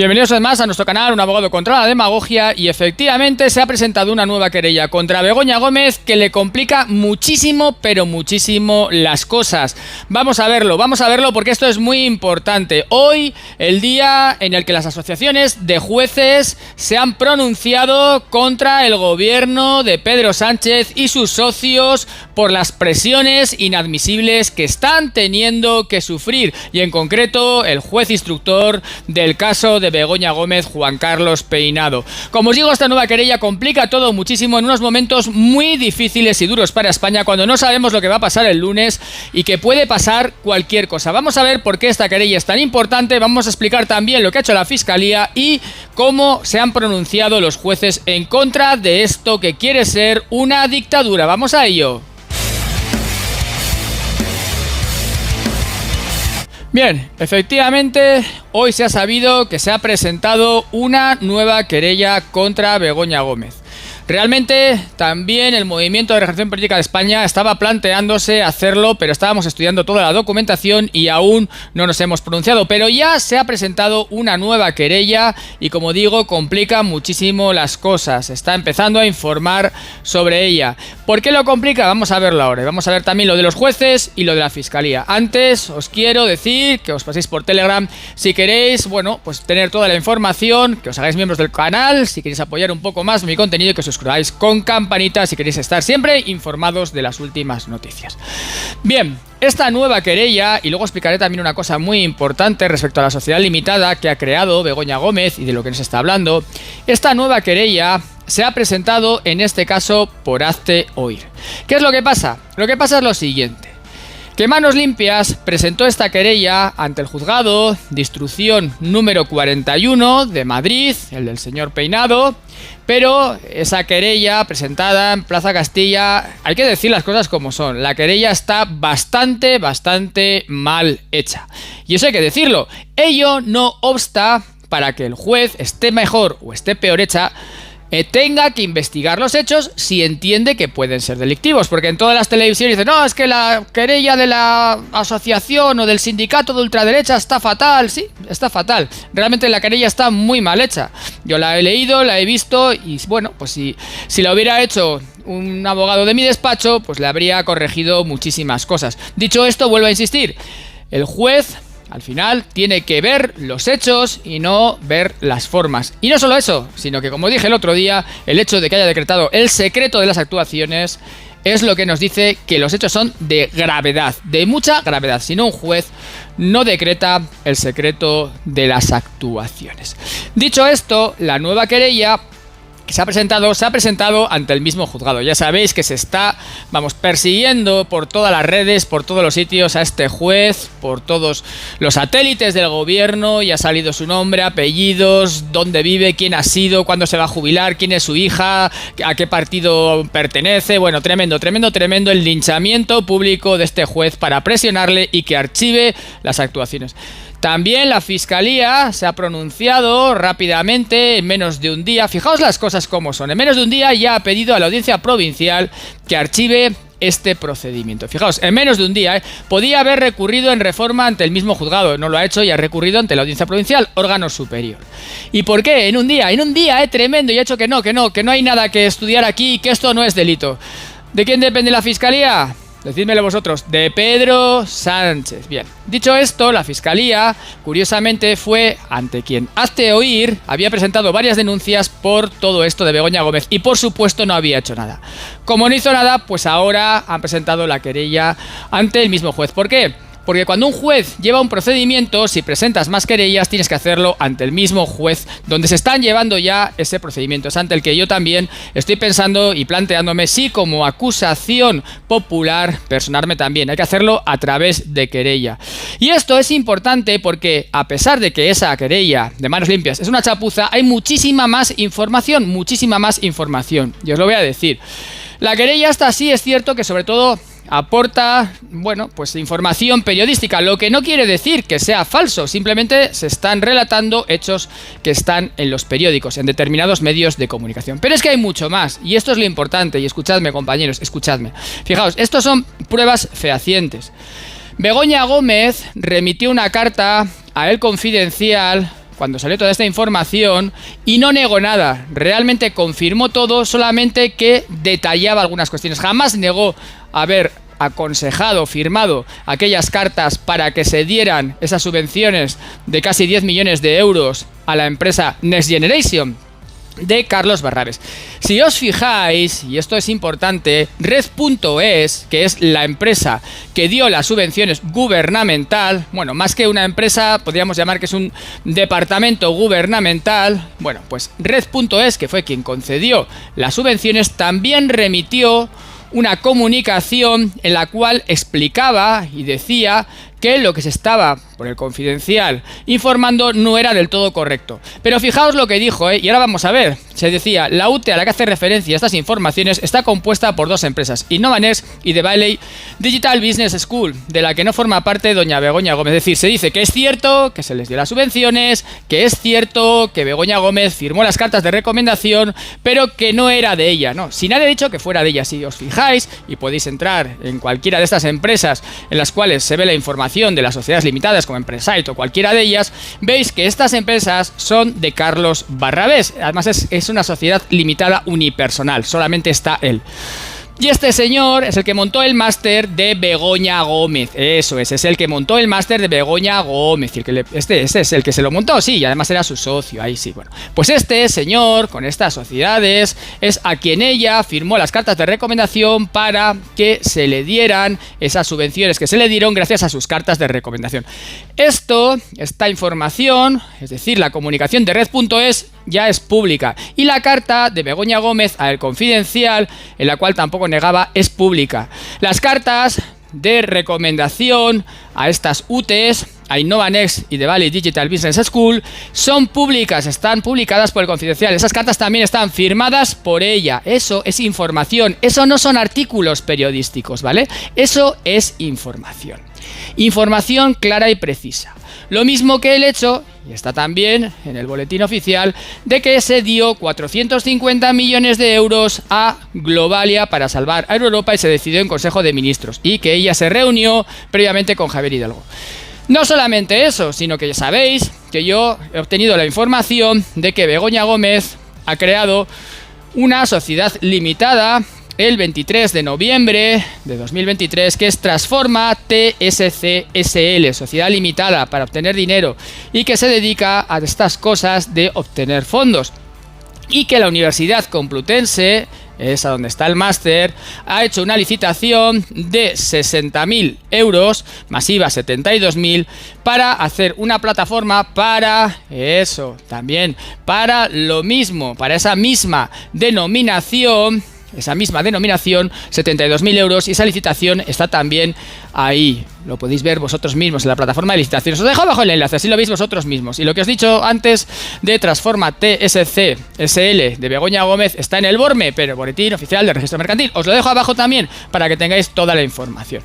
Bienvenidos además a nuestro canal Un Abogado contra la Demagogia. Y efectivamente se ha presentado una nueva querella contra Begoña Gómez que le complica muchísimo, pero muchísimo las cosas. Vamos a verlo porque esto es muy importante. Hoy, el día en el que las asociaciones de jueces se han pronunciado contra el gobierno de Pedro Sánchez y sus socios por las presiones inadmisibles que están teniendo que sufrir. Y en concreto, el juez instructor del caso de Begoña Gómez, Juan Carlos Peinado. Como os digo, esta nueva querella complica todo muchísimo en unos momentos muy difíciles y duros para España, cuando no sabemos lo que va a pasar el lunes y que puede pasar cualquier cosa. Vamos a ver por qué esta querella es tan importante, vamos a explicar también lo que ha hecho la Fiscalía y cómo se han pronunciado los jueces en contra de esto que quiere ser una dictadura. Vamos a ello. Bien, efectivamente, hoy se ha sabido que se ha presentado una nueva querella contra Begoña Gómez. Realmente también el Movimiento de Regeneración Política de España estaba planteándose hacerlo, pero estábamos estudiando toda la documentación y aún no nos hemos pronunciado. Pero ya se ha presentado una nueva querella y, como digo, complica muchísimo las cosas. Está empezando a informar sobre ella. ¿Por qué lo complica? Vamos a verlo ahora. Vamos a ver también lo de los jueces y lo de la Fiscalía. Antes os quiero decir que os paséis por Telegram si queréis, bueno, pues tener toda la información, que os hagáis miembros del canal, si queréis apoyar un poco más mi contenido, que os suscribáis con campanita si queréis estar siempre informados de las últimas noticias. Bien, esta nueva querella, y luego explicaré también una cosa muy importante respecto a la sociedad limitada que ha creado Begoña Gómez y de lo que nos está hablando. Esta nueva querella se ha presentado en este caso por Hazte Oír. ¿Qué es lo que pasa? Lo que pasa es lo siguiente: que Manos Limpias presentó esta querella ante el juzgado de instrucción número 41 de Madrid, el del señor Peinado, pero esa querella presentada en Plaza Castilla, hay que decir las cosas como son, la querella está bastante mal hecha. Y eso hay que decirlo. Ello no obsta para que el juez esté mejor o esté peor hecha, tenga que investigar los hechos si entiende que pueden ser delictivos, porque en todas las televisiones dicen, no, es que la querella de la asociación o del sindicato de ultraderecha está fatal. Sí, está fatal, realmente la querella está muy mal hecha. Yo la he leído, la he visto y bueno, pues si la hubiera hecho un abogado de mi despacho, pues le habría corregido muchísimas cosas. Dicho esto, vuelvo a insistir, el juez al final tiene que ver los hechos y no ver las formas. Y no solo eso, sino que, como dije el otro día, el hecho de que haya decretado el secreto de las actuaciones es lo que nos dice que los hechos son de gravedad, de mucha gravedad. Si no, un juez no decreta el secreto de las actuaciones. Dicho esto, la nueva querella que se ha presentado ante el mismo juzgado. Ya sabéis que se está, persiguiendo por todas las redes, por todos los sitios a este juez, por todos los satélites del gobierno, y ha salido su nombre, apellidos, dónde vive, quién ha sido, cuándo se va a jubilar, quién es su hija, a qué partido pertenece. Bueno, tremendo el linchamiento público de este juez para presionarle y que archive las actuaciones. También la Fiscalía se ha pronunciado rápidamente, en menos de un día. Fijaos las cosas como son. En menos de un día ya ha pedido a la Audiencia Provincial que archive este procedimiento. Fijaos, en menos de un día, podía haber recurrido en reforma ante el mismo juzgado. No lo ha hecho y ha recurrido ante la Audiencia Provincial, órgano superior. ¿Y por qué? En un día, tremendo, y ha hecho que no hay nada que estudiar aquí, que esto no es delito. ¿De quién depende la Fiscalía? Decídmelo vosotros, de Pedro Sánchez. Bien, dicho esto, la Fiscalía, curiosamente, fue ante quien Hazte Oír había presentado varias denuncias por todo esto de Begoña Gómez y, por supuesto, no había hecho nada. Como no hizo nada, pues ahora han presentado la querella ante el mismo juez. ¿Por qué? Porque cuando un juez lleva un procedimiento, si presentas más querellas, tienes que hacerlo ante el mismo juez donde se están llevando ya ese procedimiento. Es ante el que yo también estoy pensando y planteándome si como acusación popular personarme también. Hay que hacerlo a través de querella. Y esto es importante porque, a pesar de que esa querella de Manos Limpias es una chapuza, hay muchísima más información. Y os lo voy a decir. La querella esta sí es cierto que sobre todo aporta, pues información periodística, lo que no quiere decir que sea falso, simplemente se están relatando hechos que están en los periódicos, en determinados medios de comunicación. Pero es que hay mucho más, y esto es lo importante, y escuchadme, compañeros, escuchadme. Fijaos, estos son pruebas fehacientes. Begoña Gómez remitió una carta a El Confidencial cuando salió toda esta información, y no negó nada, realmente confirmó todo, solamente que detallaba algunas cuestiones. Jamás negó haber aconsejado, firmado aquellas cartas para que se dieran esas subvenciones de casi 10 millones de euros a la empresa Next Generation de Carlos Barrabés. Si os fijáis, y esto es importante, Red.es, que es la empresa que dio las subvenciones gubernamental, bueno, más que una empresa, podríamos llamar que es un departamento gubernamental, bueno, pues Red.es, que fue quien concedió las subvenciones, también remitió una comunicación en la cual explicaba y decía que lo que se estaba, por el Confidencial, informando no era del todo correcto. Pero fijaos lo que dijo, y ahora vamos a ver. Se decía, la UTE a la que hace referencia a estas informaciones está compuesta por dos empresas, Innovanext y The Valley Digital Business School, de la que no forma parte doña Begoña Gómez. Es decir, se dice que es cierto que se les dio las subvenciones, que es cierto que Begoña Gómez firmó las cartas de recomendación, pero que no era de ella, ¿no? Si nadie ha dicho que fuera de ella. Si os fijáis, y podéis entrar en cualquiera de estas empresas en las cuales se ve la información de las sociedades limitadas como Empresite o cualquiera de ellas, veis que estas empresas son de Carlos Barrabés. Además es una sociedad limitada unipersonal, solamente está él. Y este señor es el que montó el máster de Begoña Gómez. Eso es el que montó el máster de Begoña Gómez. Este es el que se lo montó, sí, y además era su socio, ahí sí, bueno. Pues este señor, con estas sociedades, es a quien ella firmó las cartas de recomendación para que se le dieran esas subvenciones que se le dieron gracias a sus cartas de recomendación. Esta información, es decir, la comunicación de Red.es, ya es pública. Y la carta de Begoña Gómez a El Confidencial, en la cual tampoco negaba, es pública. Las cartas de recomendación a estas UTEs, a Innovanext y The Valley Digital Business School, son públicas, están publicadas por El Confidencial. Esas cartas también están firmadas por ella. Eso es información, eso no son artículos periodísticos, ¿vale? Eso es información. Información clara y precisa. Lo mismo que el hecho, y está también en el boletín oficial, de que se dio 450 millones de euros a Globalia para salvar a Europa y se decidió en Consejo de Ministros, y que ella se reunió previamente con Javier Hidalgo. No solamente eso, sino que ya sabéis que yo he obtenido la información de que Begoña Gómez ha creado una sociedad limitada el 23 de noviembre de 2023, que es Transforma TSC SL, sociedad limitada para obtener dinero, y que se dedica a estas cosas de obtener fondos. Y que la Universidad Complutense, es a donde está el máster, ha hecho una licitación de 60.000 euros, masiva 72.000, para hacer una plataforma para eso, también para lo mismo, para esa misma denominación, 72.000 euros, y esa licitación está también ahí. Lo podéis ver vosotros mismos en la plataforma de licitaciones. Os dejo abajo el enlace, así lo veis vosotros mismos. Y lo que os he dicho antes de Transforma TSC SL de Begoña Gómez está en el BORME, pero boletín oficial de registro mercantil. Os lo dejo abajo también para que tengáis toda la información.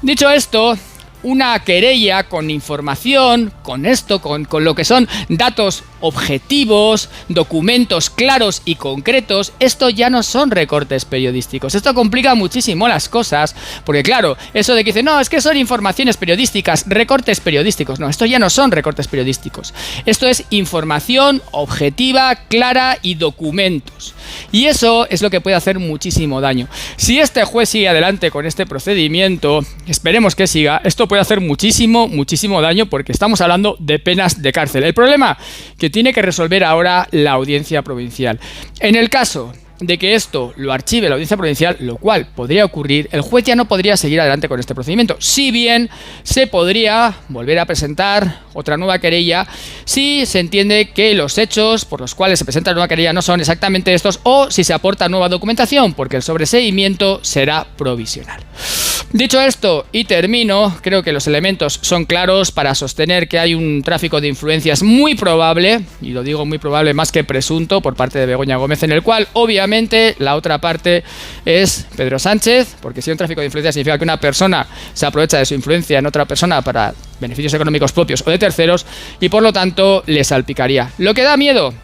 Dicho esto, una querella con información, con lo que son datos objetivos, documentos claros y concretos. Esto ya no son recortes periodísticos. Esto complica muchísimo las cosas, porque claro, eso de que dicen, no, es que son informaciones periodísticas, recortes periodísticos. No, esto ya no son recortes periodísticos. Esto es información objetiva, clara y documentos. Y eso es lo que puede hacer muchísimo daño. Si este juez sigue adelante con este procedimiento, esperemos que siga, esto puede hacer muchísimo daño, porque estamos hablando de penas de cárcel. El problema que tiene que resolver ahora la Audiencia Provincial. En el caso de que esto lo archive la Audiencia Provincial, lo cual podría ocurrir, el juez ya no podría seguir adelante con este procedimiento, si bien se podría volver a presentar otra nueva querella si se entiende que los hechos por los cuales se presenta la nueva querella no son exactamente estos, o si se aporta nueva documentación, porque el sobreseimiento será provisional. Dicho esto, y termino, creo que los elementos son claros para sostener que hay un tráfico de influencias muy probable, y lo digo muy probable más que presunto, por parte de Begoña Gómez, en el cual obviamente la otra parte es Pedro Sánchez, porque si hay un tráfico de influencias significa que una persona se aprovecha de su influencia en otra persona para beneficios económicos propios o de terceros, y por lo tanto le salpicaría. Lo que da miedo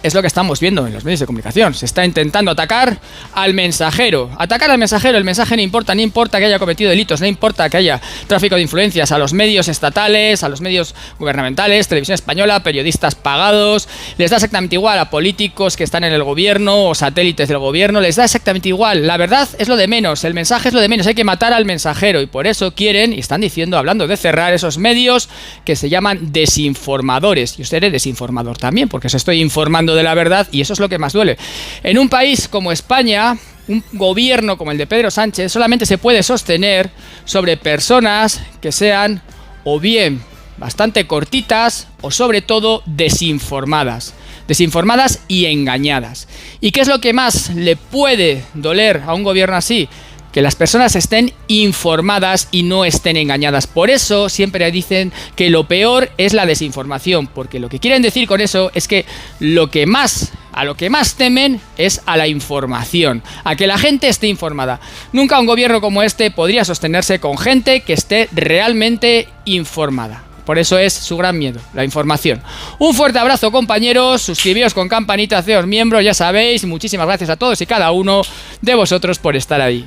es lo que estamos viendo en los medios de comunicación. Se está intentando atacar al mensajero. Atacar al mensajero, el mensaje no importa que haya cometido delitos, no importa que haya tráfico de influencias, a los medios estatales, a los medios gubernamentales, televisión española, periodistas pagados, les da exactamente igual a políticos que están en el gobierno o satélites del gobierno, les da exactamente igual. La verdad es lo de menos, el mensaje es lo de menos, hay que matar al mensajero y por eso quieren, y están diciendo, hablando de cerrar esos medios que se llaman desinformadores. Yo seré desinformador también, porque os estoy informando de la verdad y eso es lo que más duele. En un país como España, un gobierno como el de Pedro Sánchez solamente se puede sostener sobre personas que sean o bien bastante cortitas o sobre todo desinformadas y engañadas. ¿Y qué es lo que más le puede doler a un gobierno así? Que las personas estén informadas y no estén engañadas. Por eso siempre dicen que lo peor es la desinformación, porque lo que quieren decir con eso es que a lo que más temen es a la información, a que la gente esté informada. Nunca un gobierno como este podría sostenerse con gente que esté realmente informada. Por eso es su gran miedo, la información. Un fuerte abrazo, compañeros. Suscribíos con campanita, haceos miembros, ya sabéis. Muchísimas gracias a todos y cada uno de vosotros por estar ahí.